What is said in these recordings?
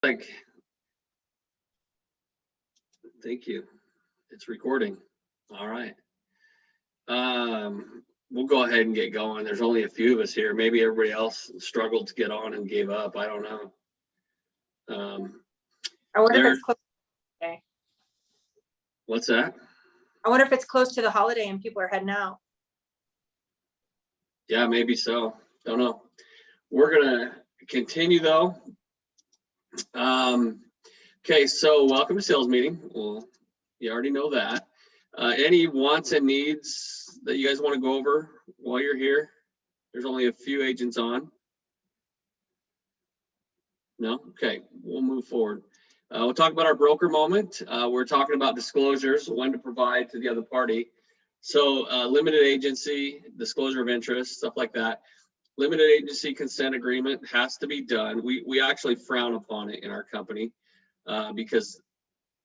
Like, thank you. It's recording. All right. We'll go ahead and get going. There's only a few of us here. Maybe everybody else struggled to get on and gave up. I don't know. I wonder if it's close to the holiday. What's that? I wonder if it's close to the holiday and people are heading out. Yeah, maybe so. Don't know. We're gonna continue though. Okay, so welcome to sales meeting. Well, you already know that. Any wants and needs that you guys want to go over while you're here? There's only a few agents on. No? Okay, we'll move forward. We'll talk about our broker moment. We're talking about disclosures, when to provide to the other party. So limited agency, disclosure of interest, stuff like that. Limited agency consent agreement has to be done. We actually frown upon it in our company because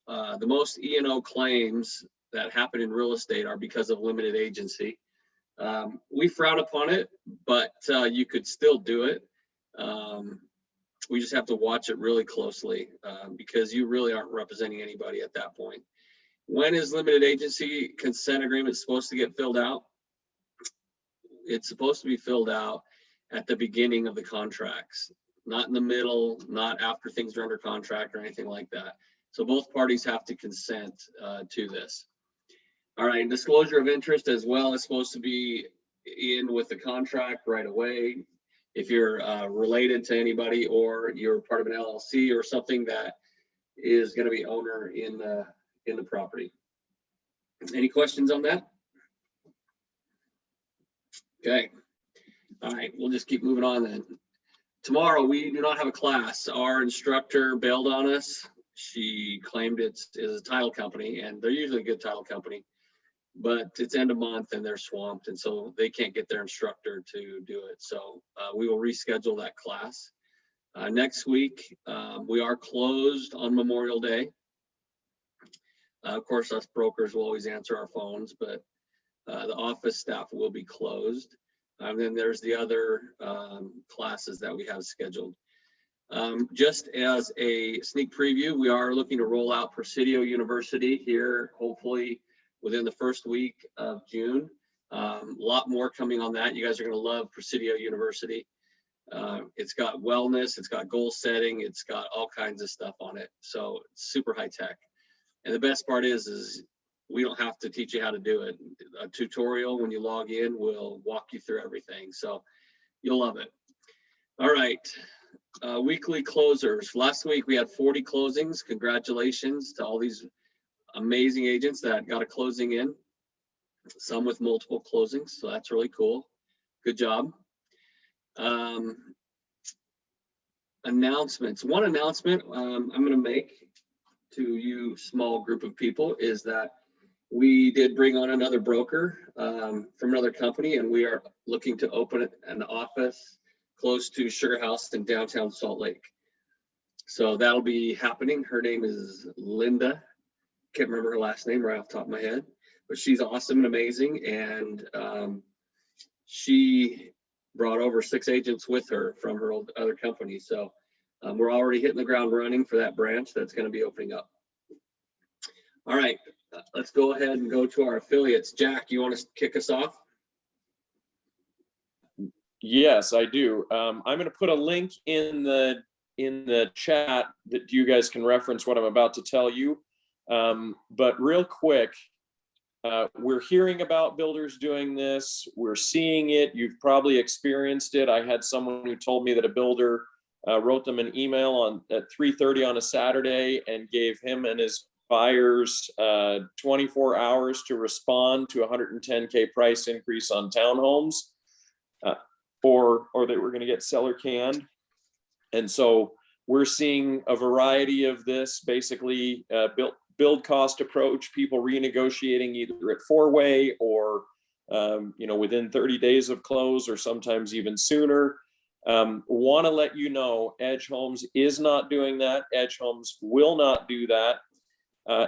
the most E&O claims that happen in real estate are because of limited agency. We frown upon it, but you could still do it. We just have to watch it really closely because you really aren't representing anybody at that point. When is limited agency consent agreement supposed to get filled out? It's supposed to be filled out at the beginning of the contracts, not in the middle, not after things are under contract or anything like that. So both parties have to consent to this. All right, disclosure of interest as well is supposed to be in with the contract right away. If you're related to anybody or you're part of an LLC or something that is going to be owner in the property. Any questions on that? Okay. All right, we'll just keep moving on then. Tomorrow we do not have a class. Our instructor bailed on us. She claimed it's a title company, and they're usually a good title company, but it's end of month and they're swamped, and so they can't get their instructor to do it. So we will reschedule that class. Next week, we are closed on Memorial Day. Of course, us brokers will always answer our phones, but the office staff will be closed. And then there's the other classes that we have scheduled. Just as a sneak preview, we are looking to roll out Presidio University here, hopefully within the first week of June. A lot more coming on that. You guys are going to love Presidio University. It's got wellness, it's got goal setting, it's got all kinds of stuff on it. So it's super high tech. And the best part is we don't have to teach you how to do it. A tutorial when you log in will walk you through everything. So you'll love it. All right, weekly closers. Last week we had 40 closings. Congratulations to all these amazing agents that got a closing in, some with multiple closings. So that's really cool. Good job. Announcements. One announcement I'm going to make to you small group of people is that we did bring on another broker from another company, and we are looking to open an office close to Sugar House in downtown Salt Lake. So that'll be happening. Her name is Linda. Can't remember her last name right off the top of my head, but she's awesome and amazing. And she brought over 6 agents with her from her other company. So we're already hitting the ground running for that branch that's going to be opening up. All right, let's go ahead and go to our affiliates. Jack, you want to kick us off? Yes, I do. I'm going to put a link in the chat that you guys can reference what I'm about to tell you. But real quick, we're hearing about builders doing this. We're seeing it. You've probably experienced it. I had someone who told me that a builder wrote them an email at 3:30 on a Saturday and gave him and his buyers 24 hours to respond to a $110K price increase on townhomes, or they were going to get seller canned. And so we're seeing a variety of this, basically build cost approach, people renegotiating either at 4-way or within 30 days of close, or sometimes even sooner. Want to let you know, Edge Homes is not doing that. Edge Homes will not do that.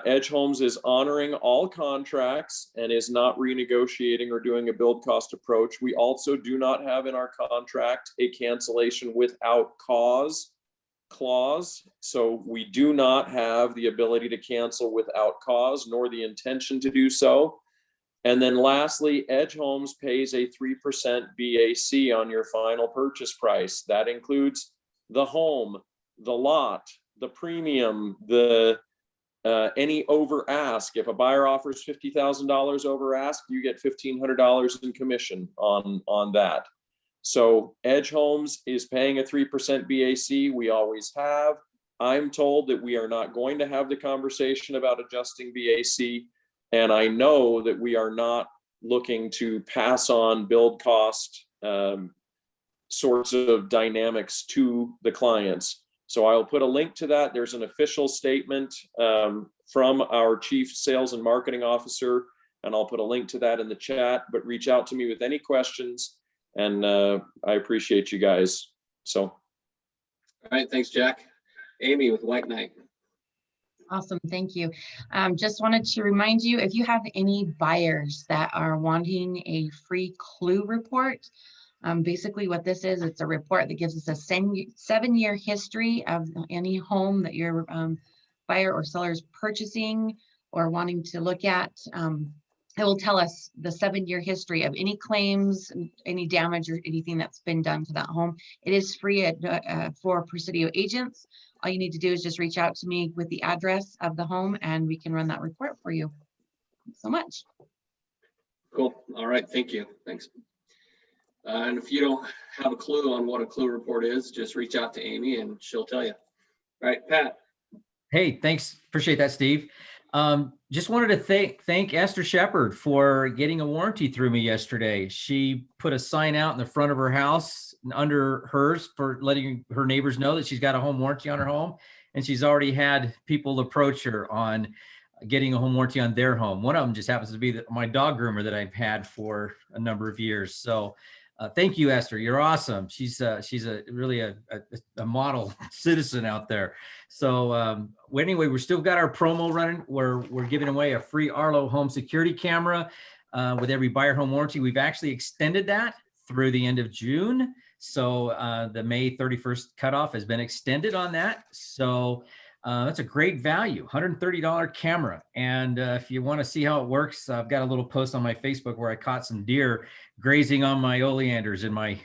Edge Homes is honoring all contracts and is not renegotiating or doing a build cost approach. We also do not have in our contract a cancellation without cause clause. So we do not have the ability to cancel without cause, nor the intention to do so. And then lastly, Edge Homes pays a 3% BAC on your final purchase price. That includes the home, the lot, the premium, the any over ask. If a buyer offers $50,000 over ask, you get $1,500 in commission on that. So Edge Homes is paying a 3% BAC. We always have. I'm told that we are not going to have the conversation about adjusting BAC. And I know that we are not looking to pass on build cost sorts of dynamics to the clients. So I'll put a link to that. There's an official statement from our Chief Sales and Marketing Officer, and I'll put a link to that in the chat, but reach out to me with any questions. And I appreciate you guys. So. All right, thanks, Jack. Amy with White Knight. Awesome, thank you. Just wanted to remind you, if you have any buyers that are wanting a free clue report, basically what this is, it's a report that gives us a 7-year history of any home that your buyer or seller is purchasing or wanting to look at. It will tell us the 7-year history of any claims, any damage or anything that's been done to that home. It is free for Presidio agents. All you need to do is just reach out to me with the address of the home and we can run that report for you. Thanks so much. Cool. All right. Thank you. Thanks. And if you don't have a clue on what a clue report is, just reach out to Amy and she'll tell you. All right, Pat. Hey, thanks. Appreciate that, Steve. Just wanted to thank Esther Shepard for getting a warranty through me yesterday. She put a sign out in the front of her house under hers for letting her neighbors know that she's got a home warranty on her home. And she's already had people approach her on getting a home warranty on their home. One of them just happens to be my dog groomer that I've had for a number of years. So thank you, Esther. You're awesome. She's really a model citizen out there. So anyway, we're still got our promo running. We're giving away a free Arlo home security camera with every buyer home warranty. We've actually extended that through the end of June. So the May 31st cutoff has been extended on that. So that's a great value, $130 camera. And if you want to see how it works, I've got a little post on my Facebook where I caught some deer grazing on my oleanders in my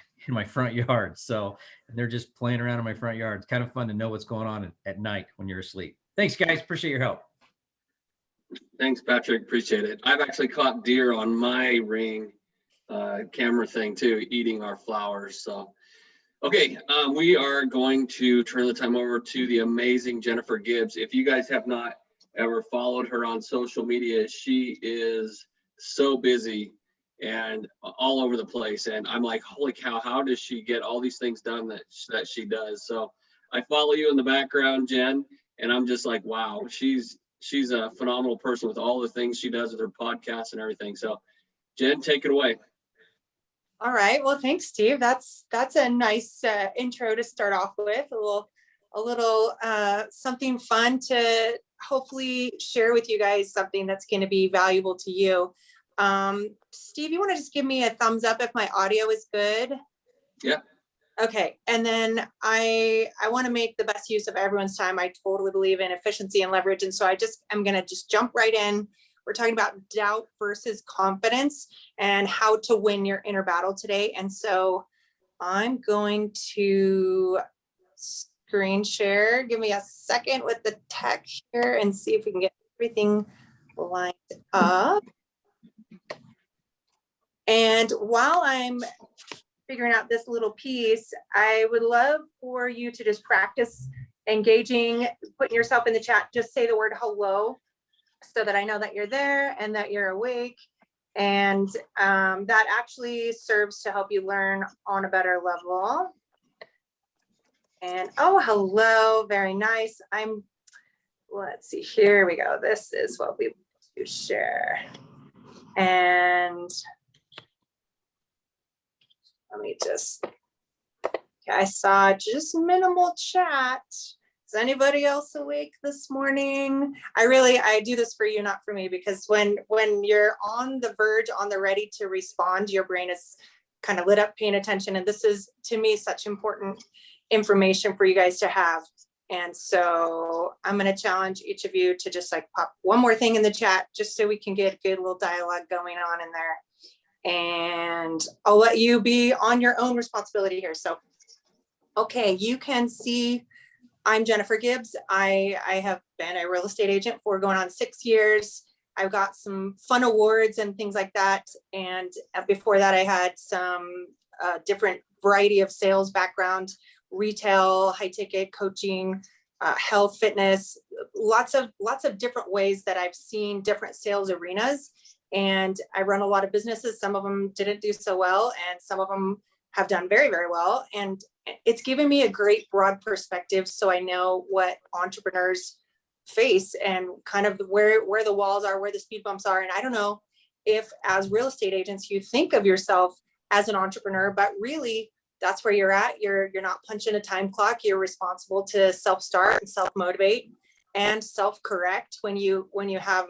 front yard. So they're just playing around in my front yard. It's kind of fun to know what's going on at night when you're asleep. Thanks, guys. Appreciate your help. Thanks, Patrick. Appreciate it. I've actually caught deer on my Ring camera thing too, eating our flowers. So, okay, we are going to turn the time over to the amazing Jennifer Gibbs. If you guys have not ever followed her on social media, she is so busy and all over the place. And I'm like, holy cow, how does she get all these things done that she does? So I follow you in the background, Jen, and I'm just like, wow, she's a phenomenal person with all the things she does with her podcast and everything. So Jen, take it away. All right. Well, thanks, Steve. That's a nice intro to start off with. A little something fun to hopefully share with you guys, something that's going to be valuable to you. Steve, you want to just give me a thumbs up if my audio is good? Yeah. Okay. And then I want to make the best use of everyone's time. I totally believe in efficiency and leverage. And so I'm going to just jump right in. We're talking about doubt versus confidence and how to win your inner battle today. And so I'm going to screen share. Give me a second with the tech here and see if we can get everything lined up. And while I'm figuring out this little piece, I would love for you to just practice engaging, putting yourself in the chat, just say the word hello so that I know that you're there and that you're awake. And that actually serves to help you learn on a better level. And oh, hello, very nice. Let's see, here we go. This is what we want to share. And let me just, okay, I saw just minimal chat. Is anybody else awake this morning? I do this for you, not for me, because when you're on the verge, on the ready to respond, your brain is kind of lit up, paying attention. And this is, to me, such important information for you guys to have. And so I'm going to challenge each of you to just like pop one more thing in the chat, just so we can get a good little dialogue going on in there. And I'll let you be on your own responsibility here. So, okay, you can see I'm Jennifer Gibbs. I have been a real estate agent for going on 6 years. I've got some fun awards and things like that. And before that, I had some different variety of sales background, retail, high ticket, coaching, health, fitness, lots of different ways that I've seen different sales arenas. And I run a lot of businesses. Some of them didn't do so well, and some of them have done very, very well. And it's given me a great broad perspective, so I know what entrepreneurs face and kind of where the walls are, where the speed bumps are. And I don't know if as real estate agents, you think of yourself as an entrepreneur, but really that's where you're at. You're not punching a time clock. You're responsible to self-start and self-motivate and self-correct when you have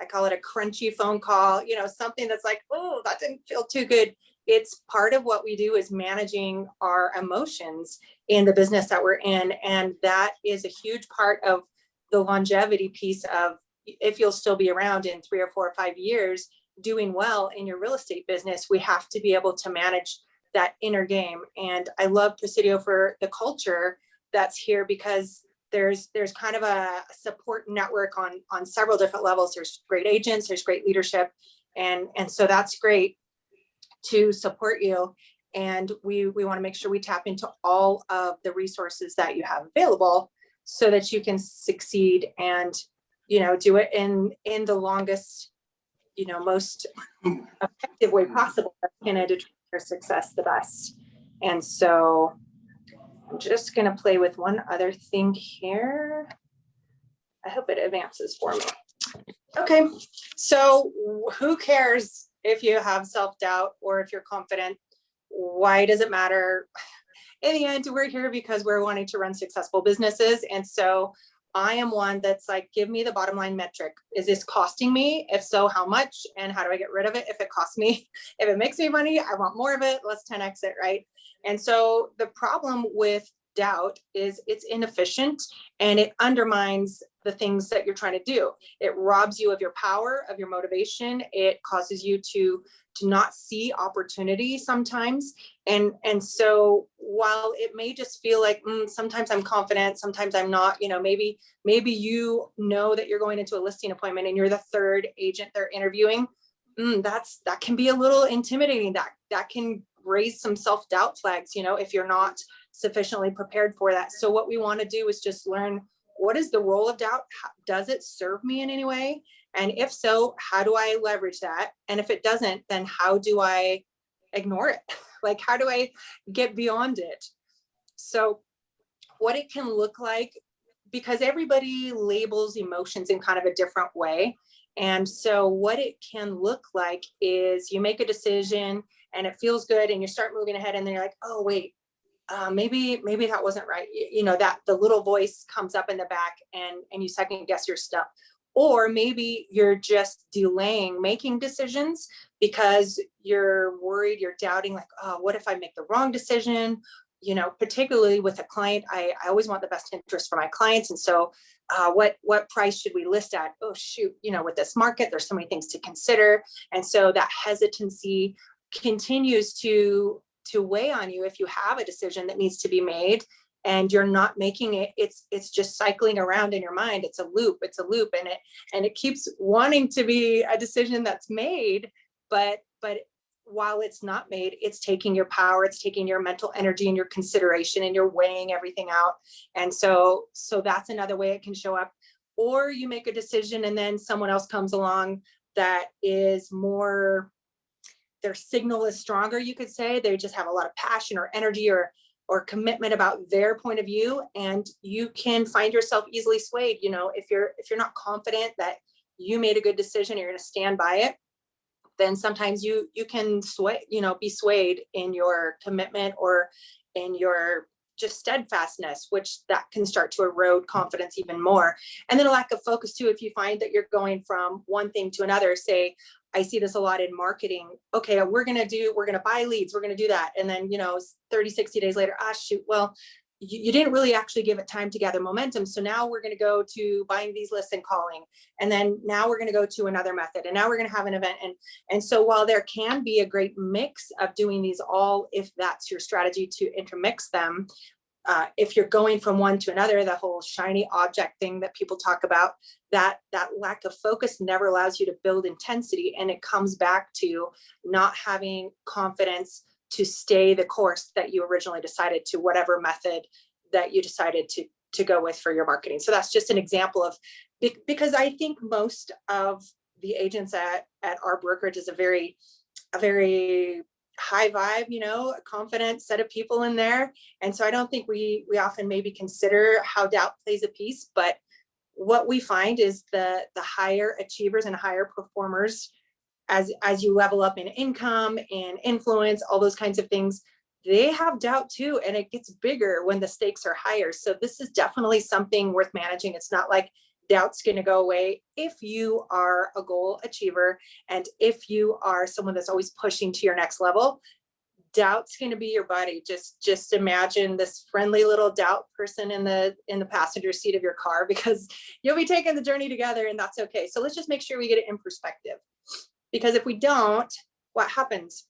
I call it a crunchy phone call, something that's like, oh, that didn't feel too good. It's part of what we do is managing our emotions in the business that we're in. And that is a huge part of the longevity piece of if you'll still be around in 3 or 4 or 5 years doing well in your real estate business. We have to be able to manage that inner game. And I love Presidio for the culture that's here, because there's kind of a support network on several different levels. There's great agents, there's great leadership. And so that's great to support you. And we want to make sure we tap into all of the resources that you have available so that you can succeed and, do it in the longest, most effective way possible that's going to determine your success the best. And so I'm just going to play with one other thing here. I hope it advances for me. Okay, so who cares if you have self-doubt or if you're confident? Why does it matter? In the end, we're here because we're wanting to run successful businesses. And so I am one that's like, give me the bottom line metric. Is this costing me? If so, how much? And how do I get rid of it? If it costs me, if it makes me money, I want more of it. Let's 10x it, right? And so the problem with doubt is it's inefficient and it undermines the things that you're trying to do. It robs you of your power, of your motivation. It causes you to not see opportunity sometimes. And so while it may just feel like sometimes I'm confident, sometimes I'm not, maybe you know that you're going into a listing appointment and you're the third agent they're interviewing. That can be a little intimidating. That can raise some self-doubt flags, if you're not sufficiently prepared for that. So what we want to do is just learn, what is the role of doubt? Does it serve me in any way? And if so, how do I leverage that? And if it doesn't, then how do I ignore it? Like, how do I get beyond it? So what it can look like, because everybody labels emotions in kind of a different way. And so what it can look like is you make a decision and it feels good and you start moving ahead and then you're like, oh, wait, maybe that wasn't right. That the little voice comes up in the back and you second guess your stuff. Or maybe you're just delaying making decisions because you're worried, you're doubting, like, oh, what if I make the wrong decision? Particularly with a client, I always want the best interest for my clients. And so what price should we list at? Oh, shoot, with this market, there's so many things to consider. And so that hesitancy continues to weigh on you if you have a decision that needs to be made and you're not making it. It's just cycling around in your mind. It's a loop, and it keeps wanting to be a decision that's made, but while it's not made, it's taking your power, it's taking your mental energy and your consideration, and you're weighing everything out. And so that's another way it can show up. Or you make a decision and then someone else comes along that is more, their signal is stronger, you could say. They just have a lot of passion or energy or commitment about their point of view, and you can find yourself easily swayed. If you're not confident that you made a good decision, you're going to stand by it, then sometimes you can be swayed in your commitment or in your just steadfastness, which that can start to erode confidence even more. And then a lack of focus too. If you find that you're going from one thing to another, say, I see this a lot in marketing. Okay, we're going to buy leads. We're going to do that. And then, 30, 60 days later, shoot, well, you didn't really actually give it time to gather momentum. So now we're going to go to buying these lists and calling. And then now we're going to go to another method. And now we're going to have an event. And so while there can be a great mix of doing these all, if that's your strategy to intermix them, if you're going from one to another, the whole shiny object thing that people talk about, that lack of focus never allows you to build intensity. And it comes back to not having confidence to stay the course that you originally decided to, whatever method that you decided to go with for your marketing. So that's just an example of, because I think most of the agents at our brokerage is a very high vibe, a confident set of people in there. And so I don't think we often maybe consider how doubt plays a piece, but what we find is the higher achievers and higher performers, as you level up in income and influence, all those kinds of things, they have doubt too. And it gets bigger when the stakes are higher. So this is definitely something worth managing. It's not like doubt's going to go away if you are a goal achiever. And if you are someone that's always pushing to your next level, doubt's going to be your buddy. Just imagine this friendly little doubt person in the passenger seat of your car, because you'll be taking the journey together, and that's okay. So let's just make sure we get it in perspective. Because if we don't, what happens?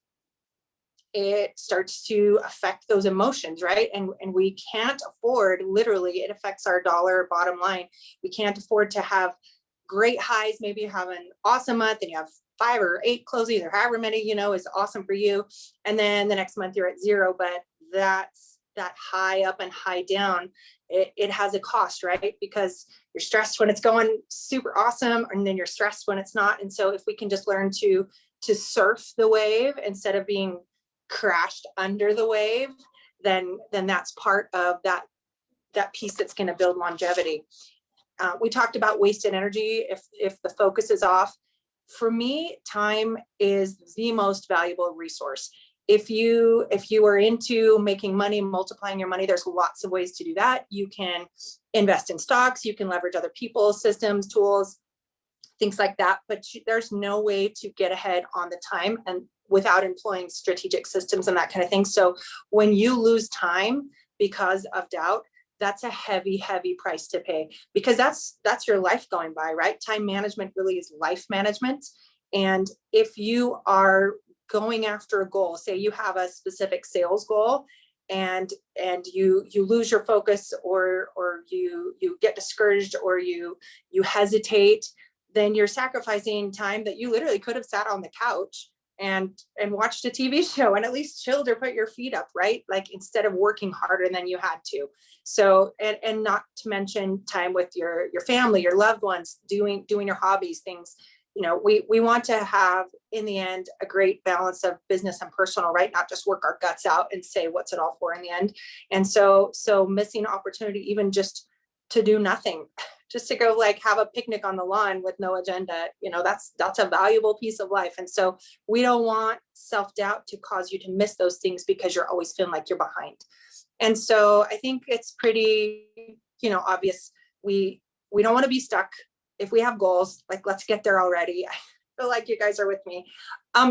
It starts to affect those emotions, right? And we can't afford, literally, it affects our dollar bottom line. We can't afford to have great highs. Maybe you have an awesome month and you have 5 or 8 closings, or however many, is awesome for you. And then the next month you're at 0, but that's that high up and high down. It has a cost, right? Because you're stressed when it's going super awesome, and then you're stressed when it's not. And so if we can just learn to surf the wave instead of being crashed under the wave, then that's part of that piece that's going to build longevity. We talked about wasted energy. If the focus is off, for me, time is the most valuable resource. If you are into making money, multiplying your money, there's lots of ways to do that. You can invest in stocks, you can leverage other people's systems, tools, things like that. But there's no way to get ahead on the time and without employing strategic systems and that kind of thing. So when you lose time because of doubt, that's a heavy, heavy price to pay, because that's your life going by, right? Time management really is life management. And if you are going after a goal, say you have a specific sales goal, and you lose your focus, or you get discouraged, or you hesitate, then you're sacrificing time that you literally could have sat on the couch and watched a TV show and at least chilled or put your feet up, right? Like, instead of working harder than you had to. So, and not to mention time with your family, your loved ones, doing your hobbies, things, we want to have, in the end, a great balance of business and personal, right? Not just work our guts out and say, what's it all for in the end? And so missing opportunity, even just to do nothing, just to go have a picnic on the lawn with no agenda, that's a valuable piece of life. And so we don't want self-doubt to cause you to miss those things because you're always feeling like you're behind. And so I think it's pretty, obvious. We don't want to be stuck. If we have goals, let's get there already. I feel like you guys are with me.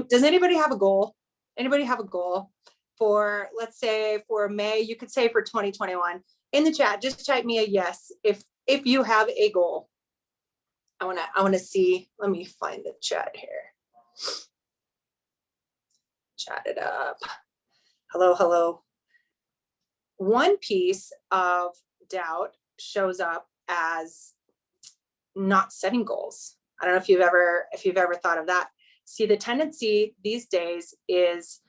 Does anybody have a goal? Anybody have a goal for, let's say, for May? You could say for 2021. In the chat, just type me a yes if you have a goal. I want to see. Let me find the chat here. Chat it up. Hello. One piece of doubt shows up as not setting goals. I don't know if you've ever thought of that. See, the tendency these days is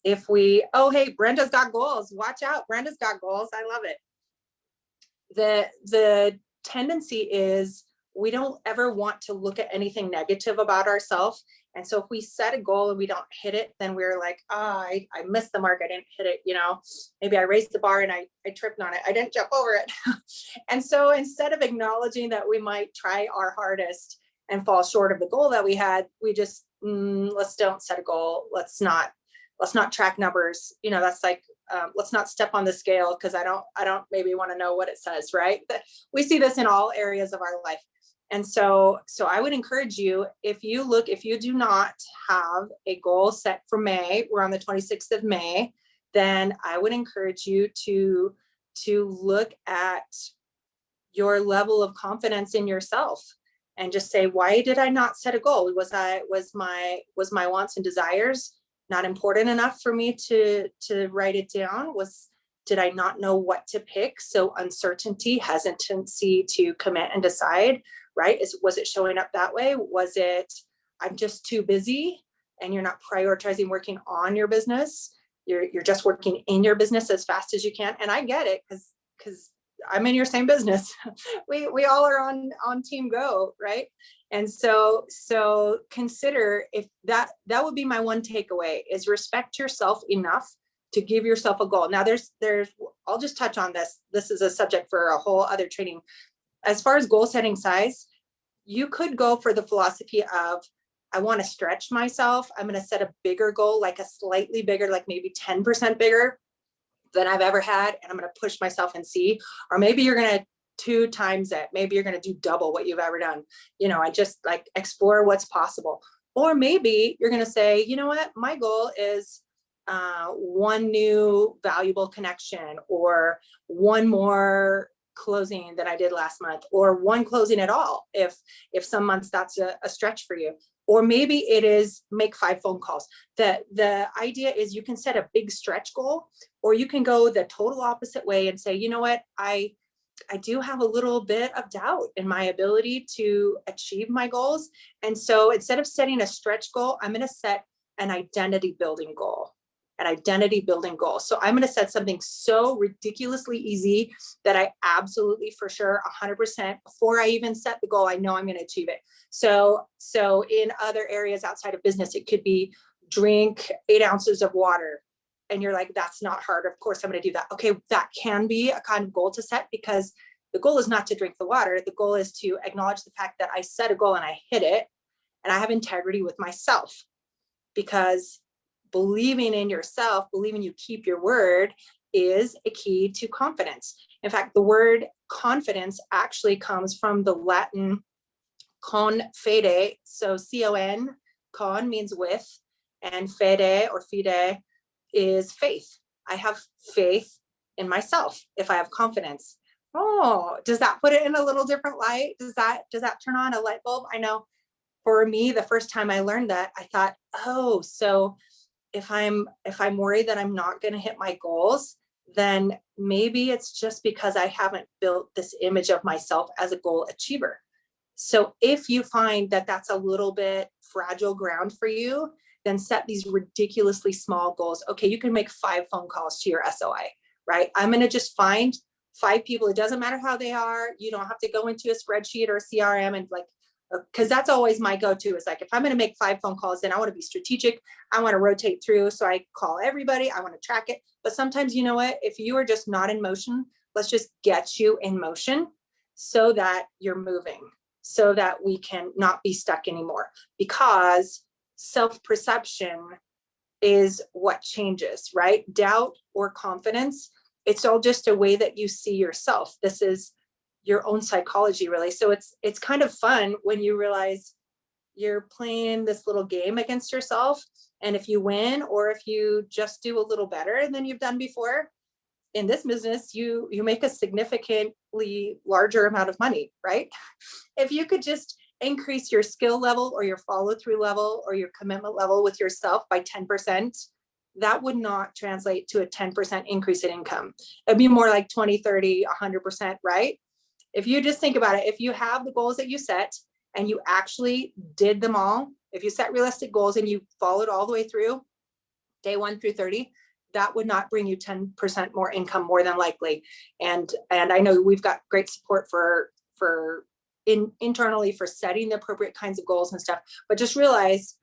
hey, Brenda's got goals. Watch out, Brenda's got goals. I love it. The tendency is we don't ever want to look at anything negative about ourselves. And so if we set a goal and we don't hit it, then we're like, I missed the mark. I didn't hit it. Maybe I raised the bar and I tripped on it. I didn't jump over it. And so instead of acknowledging that we might try our hardest and fall short of the goal that we had, we just, let's don't set a goal. Let's not track numbers. That's like, let's not step on the scale because I don't maybe want to know what it says, right? We see this in all areas of our life. And so I would encourage you, if you do not have a goal set for May, we're on the 26th of May, then I would encourage you to look at your level of confidence in yourself and just say, why did I not set a goal? Was my wants and desires not important enough for me to write it down? Did I not know what to pick? So uncertainty, hesitancy to commit and decide, right? Was it showing up that way? Was it, I'm just too busy and you're not prioritizing working on your business? You're just working in your business as fast as you can. And I get it, because I'm in your same business. we all are on team go, right? And so consider, if that would be my one takeaway, is respect yourself enough to give yourself a goal. Now there's I'll just touch on this. This is a subject for a whole other training. As far as goal setting size, you could go for the philosophy of, I want to stretch myself. I'm going to set a bigger goal, like a slightly bigger, like maybe 10% bigger than I've ever had. And I'm going to push myself and see, or maybe you're going to 2 times it. Maybe you're going to do double what you've ever done, and just like explore what's possible. Or maybe you're going to say, you know what, my goal is one new valuable connection, or one more closing than I did last month, or one closing at all. If some months that's a stretch for you. Or maybe it is make 5 phone calls. The idea is you can set a big stretch goal, or you can go the total opposite way and say, you know what, I do have a little bit of doubt in my ability to achieve my goals. And so instead of setting a stretch goal, I'm going to set an identity building goal. So I'm going to set something so ridiculously easy that I absolutely, for sure, 100%, before I even set the goal, I know I'm going to achieve it. So in other areas outside of business, it could be drink 8 ounces of water. And you're like, that's not hard. Of course, I'm going to do that. Okay, that can be a kind of goal to set, because the goal is not to drink the water. The goal is to acknowledge the fact that I set a goal and I hit it, and I have integrity with myself. Because believing in yourself, believing you keep your word, is a key to confidence. In fact, the word confidence actually comes from the Latin con fide. So con means with, and fide or fide is faith. I have faith in myself if I have confidence. Oh, does that put it in a little different light? Does that turn on a light bulb? I know for me, the first time I learned that, I thought, oh, so if I'm worried that I'm not going to hit my goals, then maybe it's just because I haven't built this image of myself as a goal achiever. So if you find that that's a little bit fragile ground for you, then set these ridiculously small goals. Okay, you can make 5 phone calls to your SOI, right? I'm going to just find 5 people. It doesn't matter how they are. You don't have to go into a spreadsheet or a CRM and like, because that's always my go-to, is like, if I'm going to make 5 phone calls, then I want to be strategic. I want to rotate through. So I call everybody. I want to track it. But sometimes, you know what, if you are just not in motion, let's just get you in motion so that you're moving, so that we can not be stuck anymore. Because self-perception is what changes, right? Doubt or confidence, it's all just a way that you see yourself. This is your own psychology, really. So it's kind of fun when you realize you're playing this little game against yourself. And if you win, or if you just do a little better than you've done before in this business, you make a significantly larger amount of money, right? If you could just increase your skill level, or your follow through level, or your commitment level with yourself by 10%, that would not translate to a 10% increase in income. It'd be more like 20, 30, 100%, right? If you just think about it, if you have the goals that you set and you actually did them all, if you set realistic goals and you followed all the way through day 1 through 30, that would not bring you 10% more income, more than likely. And I know we've got great support internally for setting the appropriate kinds of goals and stuff, but just realize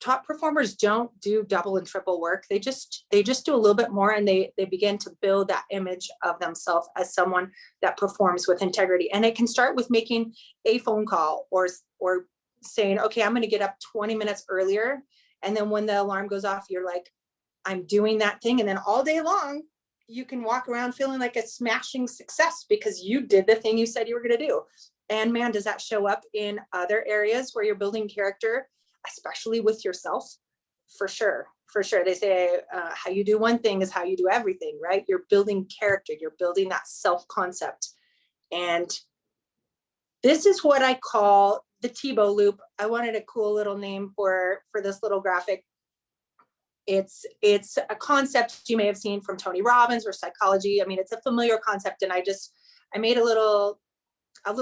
top performers don't do double and triple work. They just do a little bit more, and they begin to build that image of themselves as someone that performs with integrity. And it can start with making a phone call, or saying, okay, I'm going to get up 20 minutes earlier. And then when the alarm goes off, you're like, I'm doing that thing. And then all day long, you can walk around feeling like a smashing success because you did the thing you said you were going to do. And man, does that show up in other areas where you're building character, especially with yourself? For sure. for sure. They say how you do one thing is how you do everything, right? You're building character, you're building that self-concept. And this is what I call the Tebow loop. I wanted a cool little name for this little graphic. It's a concept you may have seen from Tony Robbins or psychology. I mean, it's a familiar concept, and I made a little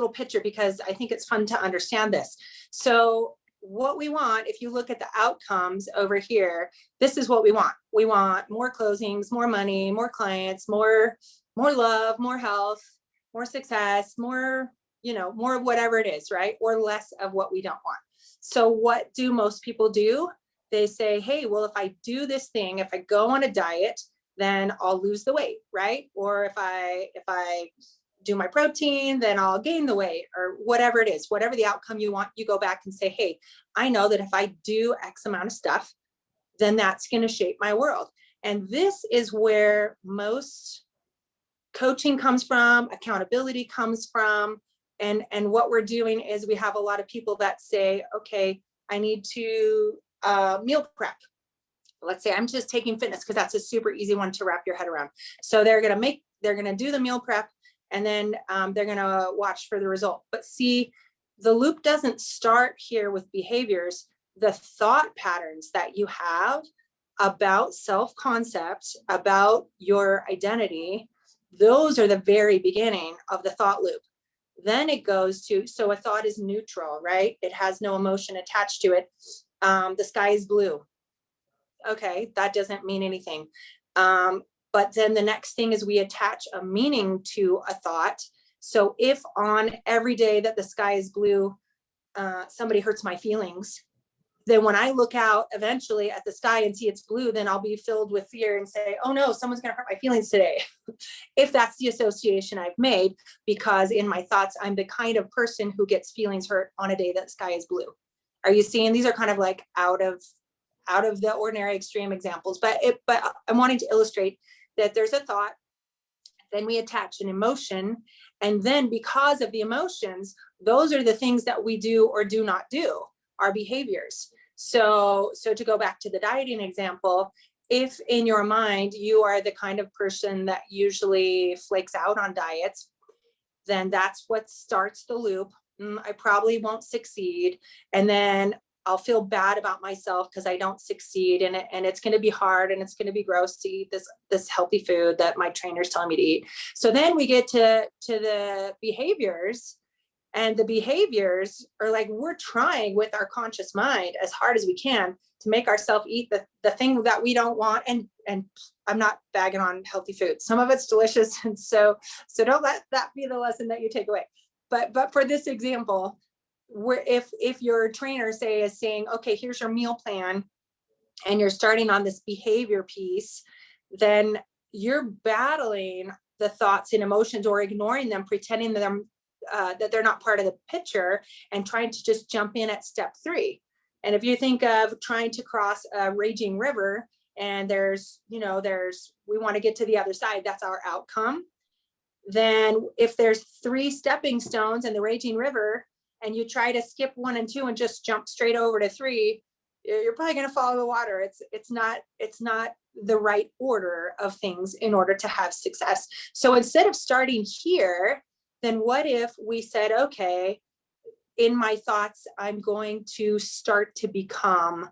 picture because I think it's fun to understand this. So what we want, if you look at the outcomes over here, this is what we want. We want more closings, more money, more clients, more love, more health, more success, more, more of whatever it is, right? Or less of what we don't want. So what do most people do? They say, hey, well, if I do this thing, if I go on a diet, then I'll lose the weight, right? Or if I do my protein, then I'll gain the weight, or whatever it is, whatever the outcome you want, you go back and say, hey, I know that if I do X amount of stuff, then that's going to shape my world. And this is where most coaching comes from, accountability comes from. And what we're doing is we have a lot of people that say, okay, I need to meal prep. Let's say I'm just taking fitness because that's a super easy one to wrap your head around. So they're going to do the meal prep, and then they're going to watch for the result. But see, the loop doesn't start here with behaviors. The thought patterns that you have about self-concept, about your identity, those are the very beginning of the thought loop. Then it goes to, so a thought is neutral, right? It has no emotion attached to it. The sky is blue. Okay, that doesn't mean anything. But then the next thing is we attach a meaning to a thought. So if on every day that the sky is blue, somebody hurts my feelings, then when I look out eventually at the sky and see it's blue, then I'll be filled with fear and say, oh no, someone's going to hurt my feelings today. If that's the association I've made, because in my thoughts, I'm the kind of person who gets feelings hurt on a day that the sky is blue. Are you seeing? These are kind of like out of the ordinary extreme examples, but I'm wanting to illustrate that there's a thought, then we attach an emotion, and then because of the emotions, those are the things that we do or do not do, our behaviors. So to go back to the dieting example, if in your mind you are the kind of person that usually flakes out on diets, then that's what starts the loop. I probably won't succeed, and then I'll feel bad about myself because I don't succeed, and it's going to be hard, and it's going to be gross to eat this healthy food that my trainer's telling me to eat. So then we get to the behaviors, and the behaviors are like, we're trying with our conscious mind as hard as we can to make ourselves eat the thing that we don't want. And I'm not bagging on healthy food. Some of it's delicious, and so don't let that be the lesson that you take away. But for this example, where if your trainer is saying, okay, here's your meal plan, and you're starting on this behavior piece, then you're battling the thoughts and emotions, or ignoring them, pretending that they're not part of the picture, and trying to just jump in at step 3. And if you think of trying to cross a raging river, and we want to get to the other side, that's our outcome. Then if there's 3 stepping stones in the raging river, and you try to skip 1 and 2 and just jump straight over to 3, you're probably going to follow the water. It's not the right order of things in order to have success. So instead of starting here, then what if we said, okay, in my thoughts, I'm going to start to become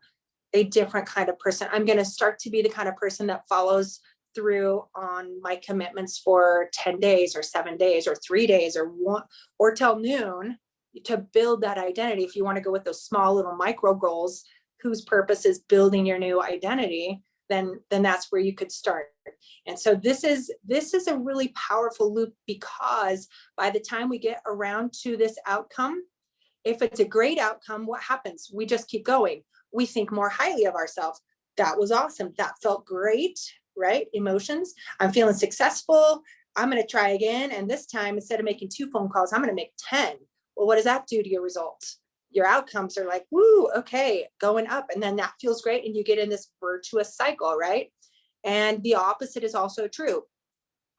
a different kind of person. I'm going to start to be the kind of person that follows through on my commitments for 10 days or 7 days or 3 days or till noon, to build that identity. If you want to go with those small little micro goals whose purpose is building your new identity, then that's where you could start. And so this is a really powerful loop, because by the time we get around to this outcome, if it's a great outcome, what happens? We just keep going. We think more highly of ourselves. That was awesome. That felt great, right? Emotions. I'm feeling successful. I'm going to try again. And this time, instead of making 2 phone calls, I'm going to make 10. Well, what does that do to your results? Your outcomes are like, woo, okay, going up. And then that feels great. And you get in this virtuous cycle, right? And the opposite is also true.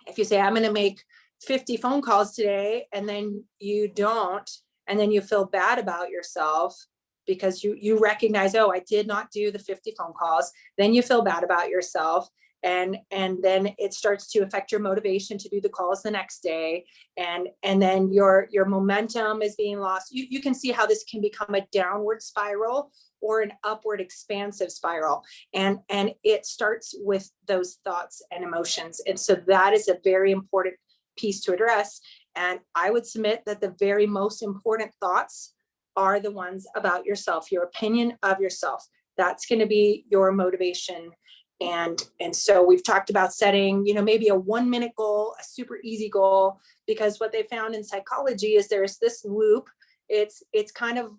If you say, I'm going to make 50 phone calls today, and then you don't, and then you feel bad about yourself because you recognize, oh, I did not do the 50 phone calls. Then you feel bad about yourself. And then it starts to affect your motivation to do the calls the next day. And then your momentum is being lost. You can see how this can become a downward spiral or an upward expansive spiral. And it starts with those thoughts and emotions. And so that is a very important piece to address. And I would submit that the very most important thoughts are the ones about yourself, your opinion of yourself. That's going to be your motivation. And so we've talked about setting, maybe a 1-minute goal, a super easy goal, because what they found in psychology is there's this loop. It's kind of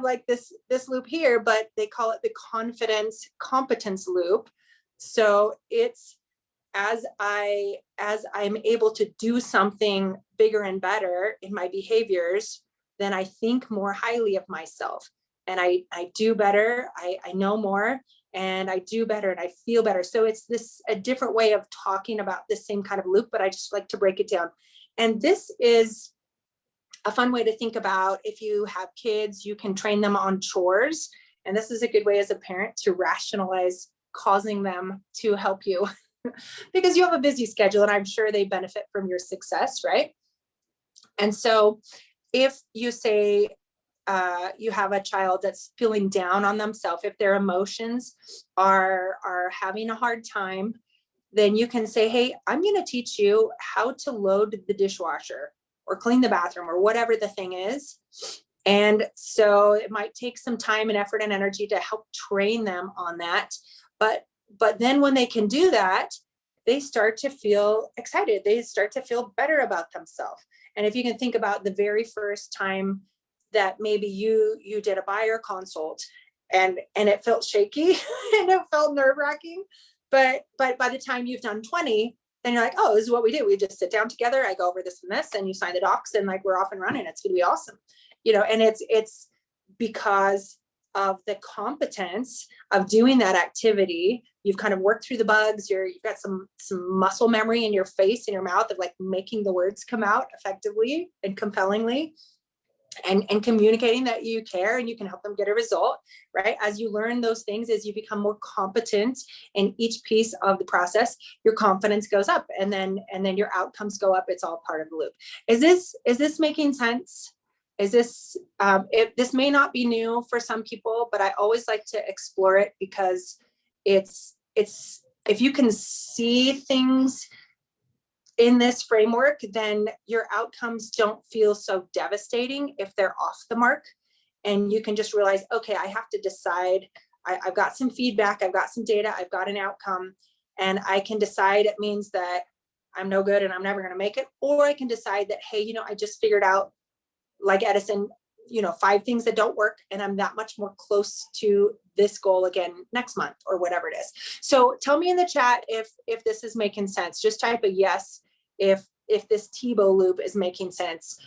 like this loop here, but they call it the competence loop. So it's as I'm able to do something bigger and better in my behaviors, then I think more highly of myself, and I do better. I know more, and I do better, and I feel better. So it's a different way of talking about the same kind of loop, but I just like to break it down. And this is a fun way to think about, if you have kids, you can train them on chores. And this is a good way as a parent to rationalize causing them to help you because you have a busy schedule, and I'm sure they benefit from your success, right? And so if you say, you have a child that's feeling down on themselves, if their emotions are having a hard time, then you can say, hey, I'm going to teach you how to load the dishwasher or clean the bathroom or whatever the thing is. And so it might take some time and effort and energy to help train them on that. But then when they can do that, they start to feel excited. They start to feel better about themselves. And if you can think about the very first time that maybe you did a buyer consult and it felt shaky and it felt nerve-wracking, but by the time you've done 20, then you're like, oh, this is what we do. We just sit down together. I go over this and this, and you sign the docs, and like, we're off and running. It's going to be awesome. And it's because of the competence of doing that activity. You've kind of worked through the bugs. You've got some muscle memory in your face and your mouth of like making the words come out effectively and compellingly, and communicating that you care and you can help them get a result, right? As you learn those things, as you become more competent in each piece of the process, your confidence goes up, and then your outcomes go up. It's all part of the loop. Is this making sense? Is this, this may not be new for some people, but I always like to explore it because it's, if you can see things in this framework, then your outcomes don't feel so devastating if they're off the mark. And you can just realize, okay, I have to decide. I've got some feedback, I've got some data, I've got an outcome, and I can decide it means that I'm no good and I'm never going to make it. Or I can decide that, hey, I just figured out, like Edison, 5 things that don't work, and I'm that much more close to this goal again next month or whatever it is. So tell me in the chat if this is making sense. Just type a yes if this Tebow loop is making sense.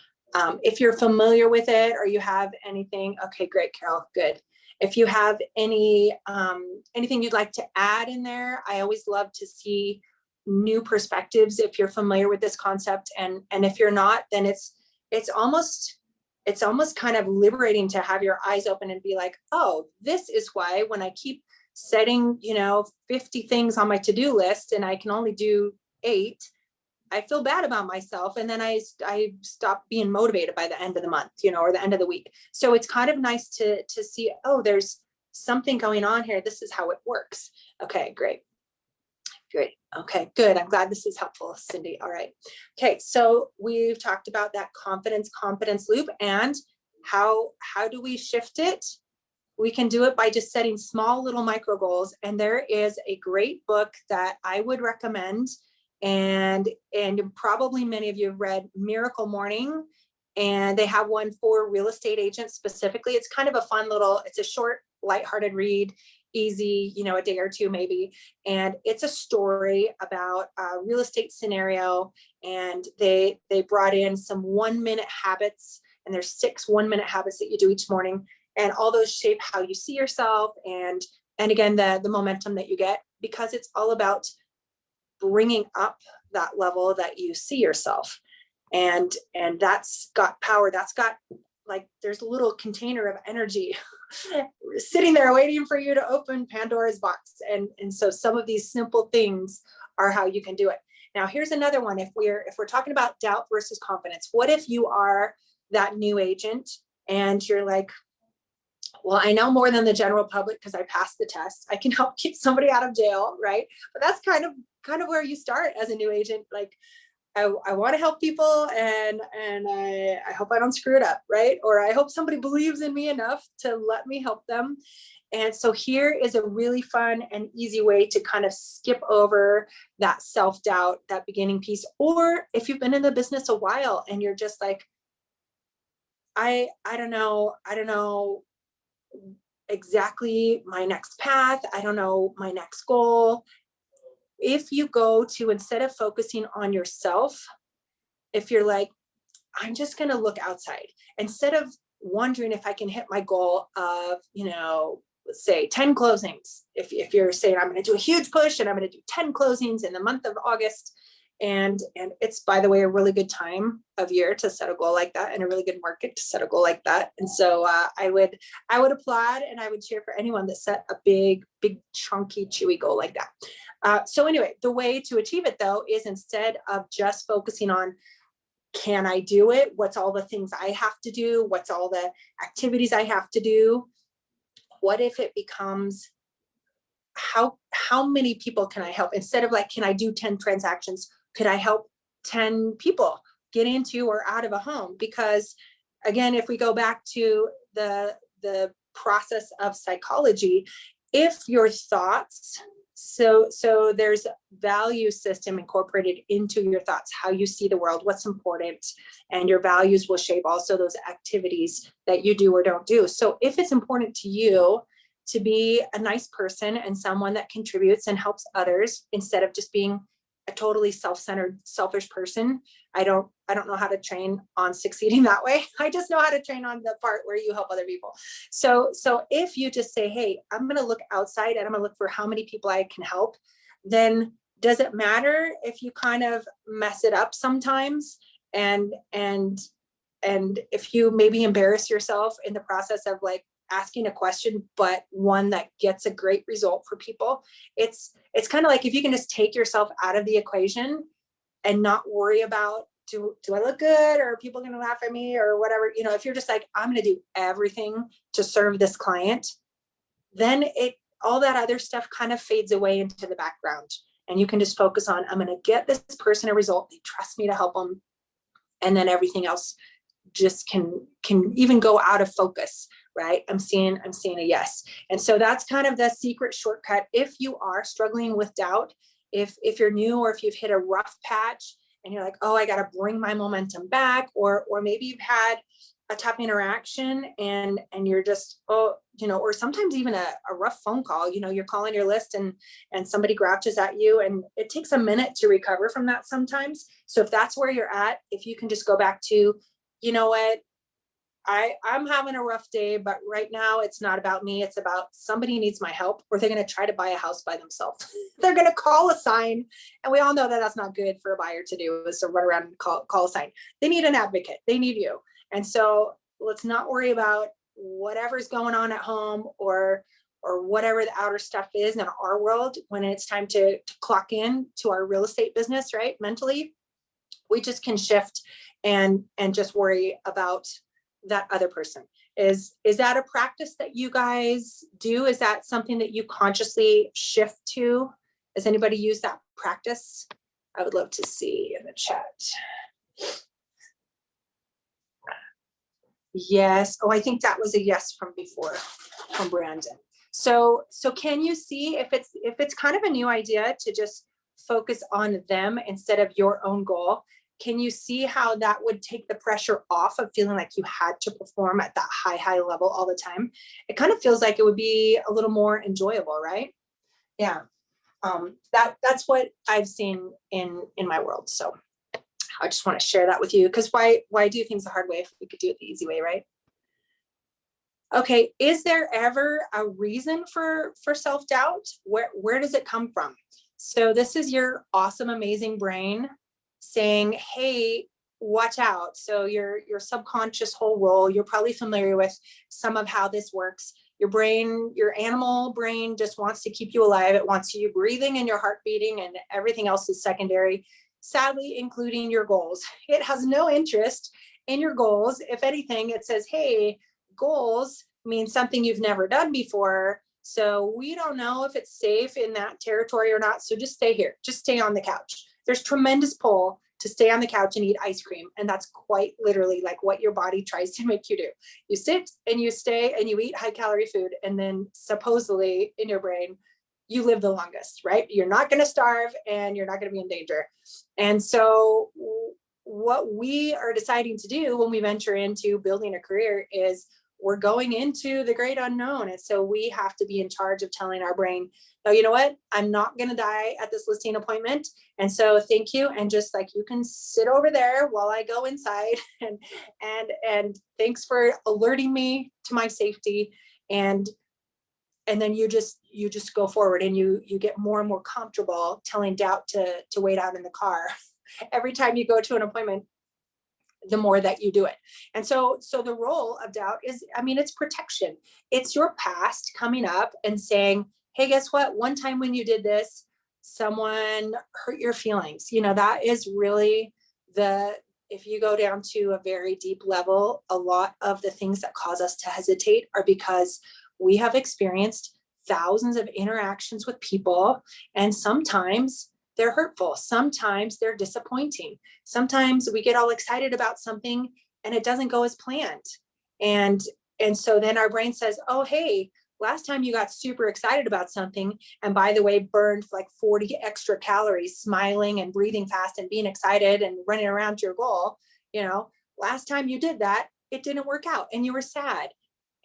If you're familiar with it or you have anything, okay, great, Carol, good. If you have anything you'd like to add in there, I always love to see new perspectives if you're familiar with this concept, and if you're not, then it's almost kind of liberating to have your eyes open and be like, oh, this is why when I keep setting 50 things on my to-do list and I can only do 8, I feel bad about myself, and then I stop being motivated by the end of the month, or the end of the week. So it's kind of nice to see, oh, there's something going on here. This is how it works. Okay, great. Okay, good. I'm glad this is helpful, Cindy. All right. Okay, so we've talked about that competence loop, and how do we shift it? We can do it by just setting small little micro goals. And there is a great book that I would recommend, and probably many of you have read, Miracle Morning, and they have one for real estate agents specifically. It's kind of a fun little, it's a short, lighthearted read, easy, a day or two maybe. And it's a story about a real estate scenario. And they brought in some 1-minute habits, and there's 6 1-minute habits that you do each morning. And all those shape how you see yourself. And again, the momentum that you get, because it's all about bringing up that level that you see yourself. And that's got power. That's got like there's a little container of energy sitting there waiting for you to open Pandora's box. And so some of these simple things are how you can do it. Now, here's another one. If we're talking about doubt versus confidence, what if you are that new agent and you're like, well, I know more than the general public because I passed the test. I can help keep somebody out of jail, right? But that's kind of where you start as a new agent. Like, I want to help people, and I hope I don't screw it up, right? Or I hope somebody believes in me enough to let me help them. And so here is a really fun and easy way to kind of skip over that self-doubt, that beginning piece. Or if you've been in the business a while and you're just like, I don't know exactly my next path. I don't know my next goal. If you go to, instead of focusing on yourself, if you're like, I'm just going to look outside, instead of wondering if I can hit my goal of, let's say 10 closings. If you're saying, I'm going to do a huge push and I'm going to do 10 closings in the month of August. And it's, by the way, a really good time of year to set a goal like that, and a really good market to set a goal like that. And so I would applaud and I would cheer for anyone that set a big, chunky, chewy goal like that. So anyway, the way to achieve it though, is instead of just focusing on, can I do it? What's all the things I have to do? What's all the activities I have to do? What if it becomes, how many people can I help? Instead of like, can I do 10 transactions? Could I help 10 people get into or out of a home? Because again, if we go back to the process of psychology, if your thoughts, so there's value system incorporated into your thoughts, how you see the world, what's important, and your values will shape also those activities that you do or don't do. So if it's important to you to be a nice person and someone that contributes and helps others, instead of just being a totally self-centered, selfish person. I don't know how to train on succeeding that way. I just know how to train on the part where you help other people. So if you just say, hey, I'm going to look outside and I'm going to look for how many people I can help, then does it matter if you kind of mess it up sometimes? And if you maybe embarrass yourself in the process of like asking a question, but one that gets a great result for people, it's kind of like, if you can just take yourself out of the equation and not worry about, do I look good, or are people going to laugh at me or whatever, if you're just like, I'm going to do everything to serve this client, then all that other stuff kind of fades away into the background, and you can just focus on, I'm going to get this person a result. They trust me to help them. And then everything else just can even go out of focus, right? I'm seeing a yes. And so that's kind of the secret shortcut. If you are struggling with doubt, if you're new, or if you've hit a rough patch and you're like, oh, I got to bring my momentum back, or maybe you've had a tough interaction and you're just, or sometimes even a rough phone call, you're calling your list and somebody grouches at you, and it takes a minute to recover from that sometimes. So if that's where you're at, if you can just go back to, you know what, I'm having a rough day, but right now it's not about me. It's about somebody needs my help, or they're going to try to buy a house by themselves. They're going to call a sign. And we all know that that's not good for a buyer to do, is to run around and call a sign. They need an advocate. They need you. And so let's not worry about whatever's going on at home or whatever the outer stuff is in our world. When it's time to clock in to our real estate business, right? Mentally, we just can shift and just worry about that other person. Is that a practice that you guys do? Is that something that you consciously shift to? Has anybody used that practice? I would love to see in the chat. Yes. Oh, I think that was a yes from before, from Brandon. So can you see if it's kind of a new idea to just focus on them instead of your own goal? Can you see how that would take the pressure off of feeling like you had to perform at that high level all the time? It kind of feels like it would be a little more enjoyable, right? Yeah. That's what I've seen in my world. So I just want to share that with you, because why do things the hard way if we could do it the easy way, right? Okay, is there ever a reason for self-doubt? Where does it come from? So this is your awesome, amazing brain saying, hey, watch out. So your subconscious whole role, you're probably familiar with some of how this works. Your brain, your animal brain just wants to keep you alive. It wants you breathing and your heart beating, and everything else is secondary, sadly, including your goals. It has no interest in your goals. If anything, it says, hey, goals mean something you've never done before. So we don't know if it's safe in that territory or not. So just stay here, just stay on the couch. There's tremendous pull to stay on the couch and eat ice cream. And that's quite literally like what your body tries to make you do. You sit and you stay and you eat high calorie food. And then supposedly in your brain, you live the longest, right? You're not going to starve and you're not going to be in danger. And so what we are deciding to do when we venture into building a career is we're going into the great unknown. And so we have to be in charge of telling our brain, no, you know what? I'm not going to die at this listing appointment. And so thank you. And just like, you can sit over there while I go inside, and thanks for alerting me to my safety. And then you just go forward, and you get more and more comfortable telling doubt to wait out in the car. Every time you go to an appointment, the more that you do it. And so the role of doubt is, I mean, it's protection. It's your past coming up and saying, hey, guess what? One time when you did this, someone hurt your feelings. You know, that is really if you go down to a very deep level, a lot of the things that cause us to hesitate are because we have experienced thousands of interactions with people, and sometimes they're hurtful. Sometimes they're disappointing. Sometimes we get all excited about something and it doesn't go as planned. And so then our brain says, oh, hey, last time you got super excited about something, and by the way, burned like 40 extra calories, smiling and breathing fast and being excited and running around to your goal. You know, last time you did that, it didn't work out and you were sad.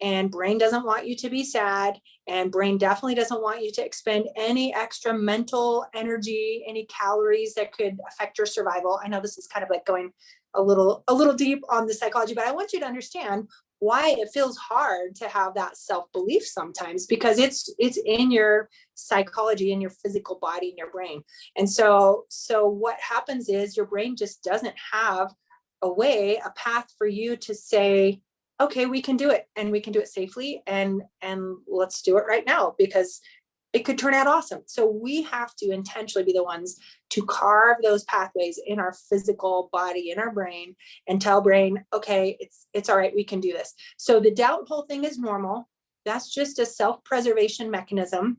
And brain doesn't want you to be sad, and brain definitely doesn't want you to expend any extra mental energy, any calories that could affect your survival. I know this is kind of like going a little deep on the psychology, but I want you to understand why it feels hard to have that self-belief sometimes, because it's in your psychology, in your physical body, in your brain. And so what happens is your brain just doesn't have a path for you to say, okay, we can do it, and we can do it safely, and let's do it right now, because it could turn out awesome. So we have to intentionally be the ones to carve those pathways in our physical body, in our brain, and tell brain, okay, it's all right, we can do this. So the doubt whole thing is normal. That's just a self-preservation mechanism.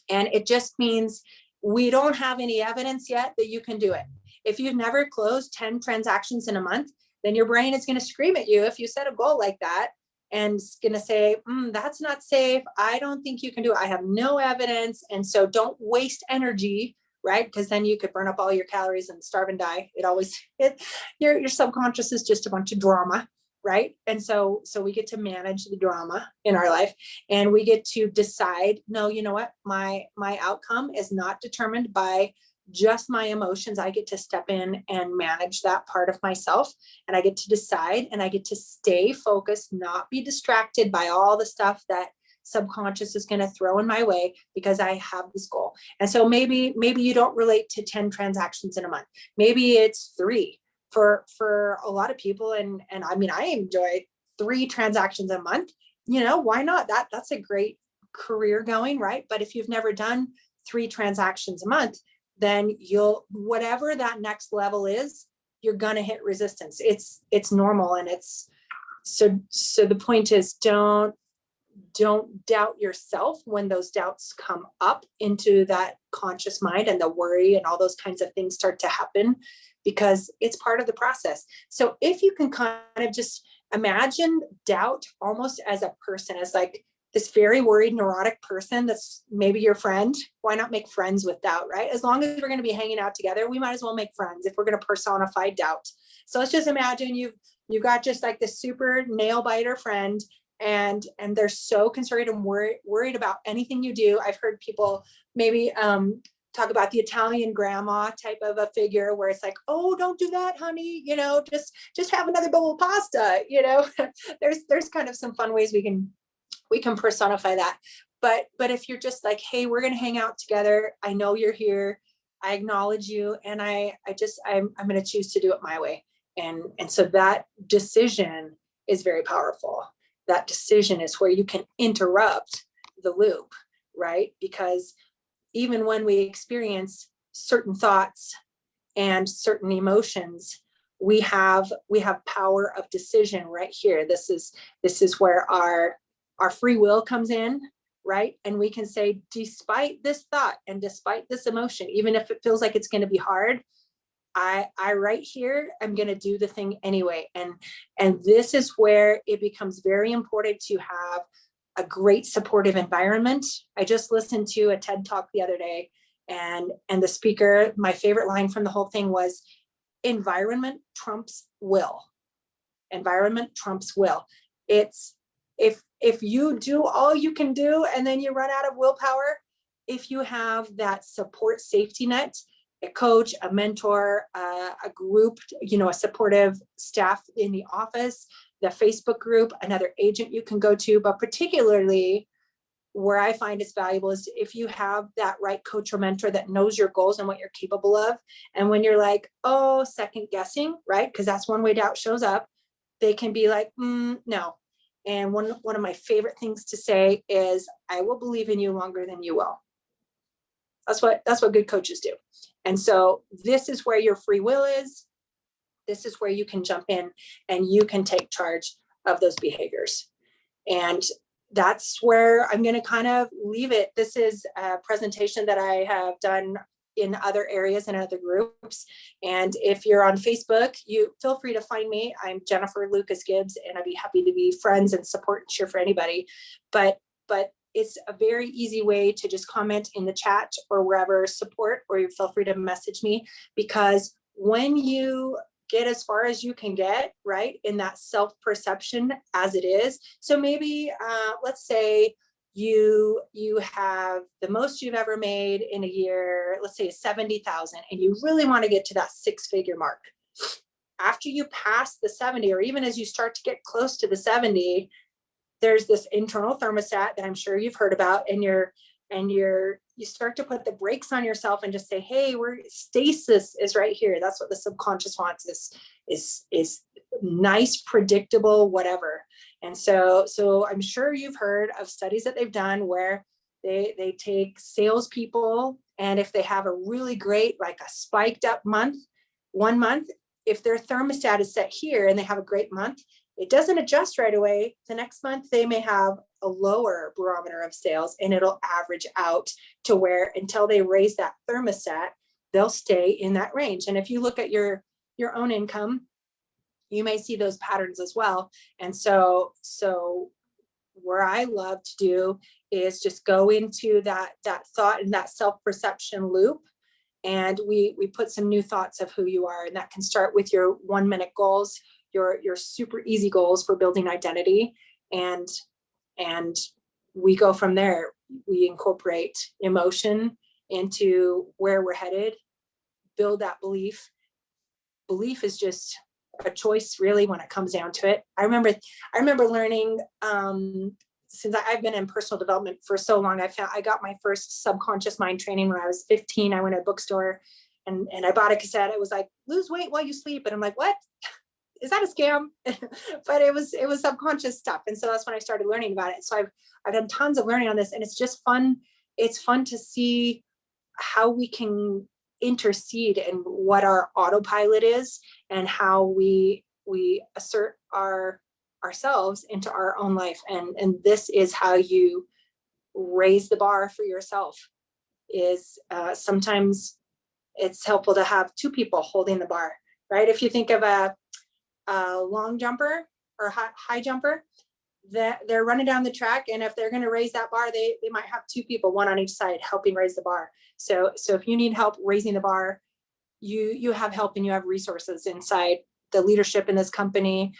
And it just means we don't have any evidence yet that you can do it. If you've never closed 10 transactions in a month, then your brain is going to scream at you if you set a goal like that, and it's going to say, that's not safe. I don't think you can do it. I have no evidence. And so don't waste energy, right? Because then you could burn up all your calories and starve and die. Your subconscious is just a bunch of drama, right? And so we get to manage the drama in our life, and we get to decide, no, you know what? My outcome is not determined by just my emotions. I get to step in and manage that part of myself, and I get to decide, and I get to stay focused, not be distracted by all the stuff that subconscious is going to throw in my way, because I have this goal. And so maybe you don't relate to 10 transactions in a month. Maybe it's 3 for a lot of people. And I mean, I enjoy 3 transactions a month. You know, why not? That's a great career going, right? But if you've never done 3 transactions a month, then whatever that next level is, you're going to hit resistance. It's normal. And it's so the point is, don't doubt yourself when those doubts come up into that conscious mind, and the worry and all those kinds of things start to happen, because it's part of the process. So if you can kind of just imagine doubt almost as a person, as like this very worried, neurotic person that's maybe your friend. Why not make friends with doubt, right? As long as we're going to be hanging out together, we might as well make friends if we're going to personify doubt. So let's just imagine you've got just like this super nail biter friend, and they're so concerned and worried about anything you do. I've heard people maybe talk about the Italian grandma type of a figure, where it's like, oh, don't do that, honey. You know, just have another bowl of pasta. You know, there's kind of some fun ways we can personify that. But if you're just like, hey, we're going to hang out together. I know you're here. I acknowledge you. And I'm going to choose to do it my way. And so that decision is very powerful. That decision is where you can interrupt the loop, right? Because even when we experience certain thoughts and certain emotions, we have power of decision right here. This is where our free will comes in, right? And we can say, despite this thought and despite this emotion, even if it feels like it's going to be hard, I right here, I'm going to do the thing anyway. And this is where it becomes very important to have a great supportive environment. I just listened to a TED Talk the other day, and the speaker, my favorite line from the whole thing was, environment trumps will. Environment trumps will. It's, if you do all you can do and then you run out of willpower, if you have that support safety net, a coach, a mentor, a group, a supportive staff in the office, the Facebook group, another agent you can go to, but particularly where I find it's valuable is if you have that right coach or mentor that knows your goals and what you're capable of. And when you're like, oh, second guessing, right? Because that's one way doubt shows up. They can be like, no. And one of my favorite things to say is, I will believe in you longer than you will. That's what good coaches do. And so this is where your free will is. This is where you can jump in and you can take charge of those behaviors. And that's where I'm going to kind of leave it. This is a presentation that I have done in other areas and other groups. And if you're on Facebook, you feel free to find me. I'm Jennifer Lucas Gibbs, and I'd be happy to be friends and support and cheer for anybody. But it's a very easy way to just comment in the chat or wherever support, or you feel free to message me, because when you get as far as you can get, right, in that self-perception as it is. So maybe let's say you have the most you've ever made in a year, let's say 70,000, and you really want to get to that 6-figure mark. After you pass the 70, or even as you start to get close to the 70, there's this internal thermostat that I'm sure you've heard about, and you start to put the brakes on yourself and just say, hey, stasis is right here. That's what the subconscious wants, is nice, predictable, whatever. And so I'm sure you've heard of studies that they've done where they take salespeople, and if they have a really great, like a spiked up month, 1 month, if their thermostat is set here and they have a great month, it doesn't adjust right away. The next month they may have a lower barometer of sales, and it'll average out to where, until they raise that thermostat, they'll stay in that range. And if you look at your own income, you may see those patterns as well. And so where I love to do is just go into that thought and that self-perception loop. And we put some new thoughts of who you are. And that can start with your 1-minute goals, your super easy goals for building identity. And we go from there. We incorporate emotion into where we're headed, build that belief. Belief is just a choice, really, when it comes down to it. I remember learning, since I've been in personal development for so long, I got my first subconscious mind training when I was 15. I went to a bookstore and I bought a cassette. It was like, lose weight while you sleep. And I'm like, what? Is that a scam? But it was subconscious stuff. And so that's when I started learning about it. So I've done tons of learning on this, and it's just fun. It's fun to see how we can intercede and what our autopilot is, and how we assert ourselves into our own life. And this is how you raise the bar for yourself. Is sometimes it's helpful to have 2 people holding the bar, right? If you think of a long jumper or high jumper, that they're running down the track, and if they're going to raise that bar, they might have 2 people, one on each side, helping raise the bar. So if you need help raising the bar, you have help, and you have resources inside the leadership in this company.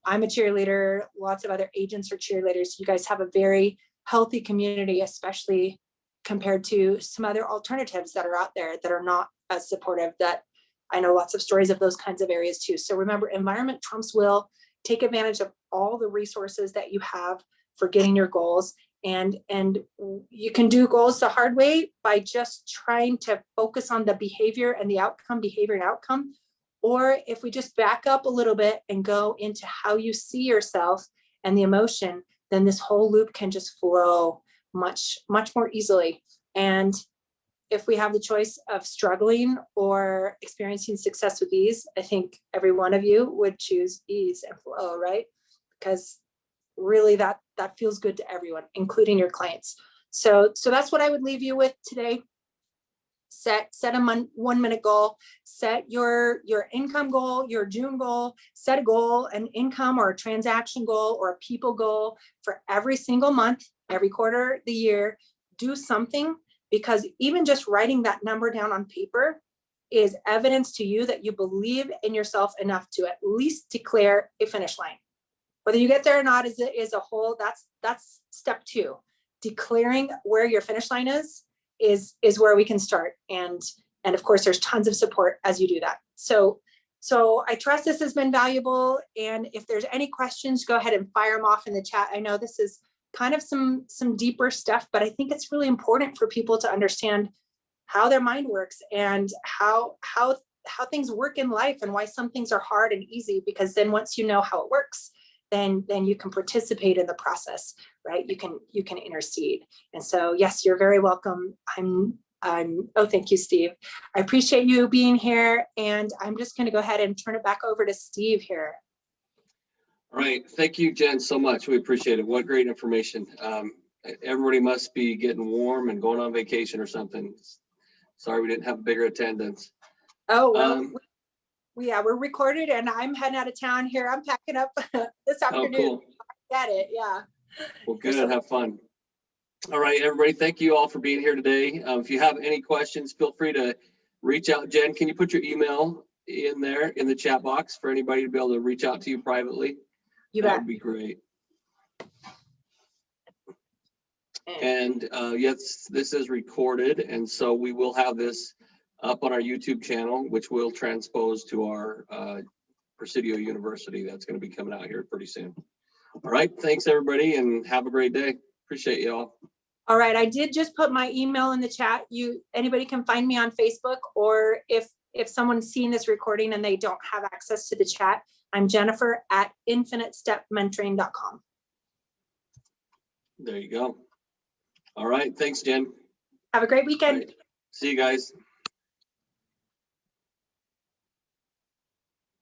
I'm a cheerleader. Lots of other agents are cheerleaders. You guys have a very healthy community, especially compared to some other alternatives that are out there that are not as supportive. That I know lots of stories of those kinds of areas too. So remember, environment trumps will. Take advantage of all the resources that you have for getting your goals. And you can do goals the hard way by just trying to focus on the behavior and the outcome, Or if we just back up a little bit and go into how you see yourself and the emotion, then this whole loop can just flow much, much more easily. And if we have the choice of struggling or experiencing success with ease, I think every one of you would choose ease and flow, right? Because really that feels good to everyone, including your clients. So that's what I would leave you with today. Set a 1 minute goal, set your income goal, your June goal, set a goal, an income or a transaction goal or a people goal for every single month, every quarter of the year. Do something, because even just writing that number down on paper is evidence to you that you believe in yourself enough to at least declare a finish line. Whether you get there or not is a whole, that's step 2. Declaring where your finish line is where we can start. And of course, there's tons of support as you do that. So I trust this has been valuable. And if there's any questions, go ahead and fire them off in the chat. I know this is kind of some deeper stuff, but I think it's really important for people to understand how their mind works and how things work in life and why some things are hard and easy, because then once you know how it works, then you can participate in the process, right? You can intercede. And so, yes, you're very welcome. Oh, thank you, Steve. I appreciate you being here, and I'm just going to go ahead and turn it back over to Steve here. All right. Thank you, Jen, so much. We appreciate it. What great information. Everybody must be getting warm and going on vacation or something. Sorry we didn't have a bigger attendance. Oh, well, we're recorded, and I'm heading out of town here. I'm packing up this afternoon. Oh, cool. Get it, yeah. Well, good. Have fun. All right, everybody. Thank you all for being here today. If you have any questions, feel free to reach out. Jen, can you put your email in there in the chat box for anybody to be able to reach out to you privately? You That bet. would be great. And yes, this is recorded, and so we will have this up on our YouTube channel, which will transpose to our Presidio University. That's going to be coming out here pretty soon. All right, thanks everybody, and have a great day. Appreciate you all. All right, I did just put my email in the chat. Anybody can find me on Facebook, or if someone's seeing this recording and they don't have access to the chat, I'm Jennifer at infinitestepmentoring.com. There you go. All right, thanks, Jen. Have a great weekend. Right. See you guys.